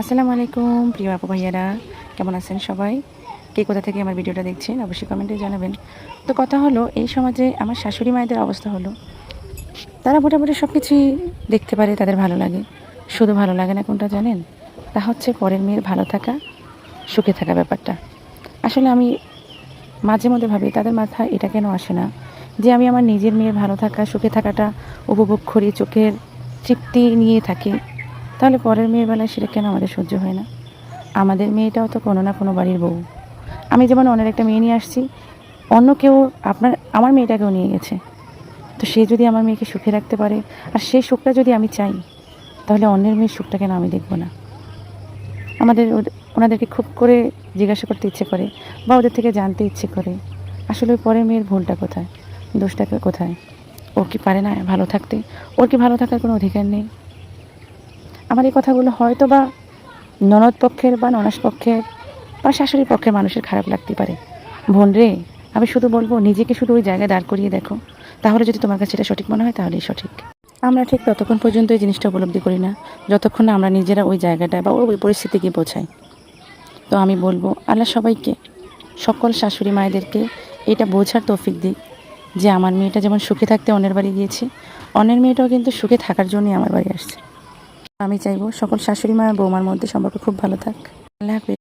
আসসালামু আলাইকুম প্রিয় আপু ভাইয়ারা, কেমন আছেন সবাই? কে কোথা থেকে আমার ভিডিওটা দেখছেন অবশ্যই কমেন্টে জানাবেন। তো কথা হলো, এই সমাজে আমার শাশুড়ি মায়েদের অবস্থা হলো, তারা মোটামুটি সব কিছুই দেখতে পারে, তাদের ভালো লাগে। শুধু ভালো লাগে না কোনটা জানেন? তা হচ্ছে পরের মেয়ের ভালো থাকা, সুখে থাকা ব্যাপারটা। আসলে আমি মাঝে মধ্যে ভাবি তাদের মাথায় এটা কেন আসে না যে আমি আমার নিজের মেয়ের ভালো থাকা, সুখে থাকাটা উপভোগ করি, চোখের তৃপ্তি নিয়ে থাকি, তাহলে পরের মেয়ের বেলায় সেটা কেন আমাদের সহ্য হয় না? আমাদের মেয়েটাও তো কোনো না কোনো বাড়ির বউ। আমি যেমন অন্যের একটা মেয়ে নিয়ে আসছি, অন্য কেউ আমার মেয়েটাকেও নিয়ে গেছে। তো সে যদি আমার মেয়েকে সুখে রাখতে পারে, আর সেই সুখটা যদি আমি চাই, তাহলে অন্যের মেয়ের সুখটা কেন আমি দেখব না? আমাদের ওনাদেরকে খুব করে জিজ্ঞাসা করতে ইচ্ছে করে, বা ওদের থেকে জানতে ইচ্ছে করে, আসলে ওই পরের মেয়ের ভুলটা কোথায়, দোষটা কোথায়? ও কি পারে না ভালো থাকতে? ওর কি ভালো থাকার কোনো অধিকার নেই? আমার এই কথাগুলো হয়তো বা ননদ পক্ষের বা ননাস পক্ষের বা শাশুড়ি পক্ষের মানুষের খারাপ লাগতে পারে। বোন রে, আমি শুধু বলবো, নিজেকে শুধু ওই জায়গায় দাঁড় করিয়ে দেখো, তাহলে যদি তোমার কাছে এটা সঠিক মনে হয় তাহলেই সঠিক। আমরা ঠিক ততক্ষণ পর্যন্ত এই জিনিসটা উপলব্ধি করি না, যতক্ষণ না আমরা নিজেরা ওই জায়গাটায় বা ওই পরিস্থিতিকে বোঝাই। তো আমি বলবো, আল্লাহ সবাইকে, সকল শাশুড়ি মায়েদেরকে এটা বোঝার তৌফিক দিক যে আমার মেয়েটা যেমন সুখে থাকতে অন্যের বাড়ি গিয়েছে, অন্যের মেয়েটাও কিন্তু সুখে থাকার জন্যই আমার বাড়ি আসছে। আমি চাইবো সকল শাশুড়ি মা আর বৌমার মধ্যে সম্পর্ক খুব ভালো থাক। আল্লাহ হাফেজ।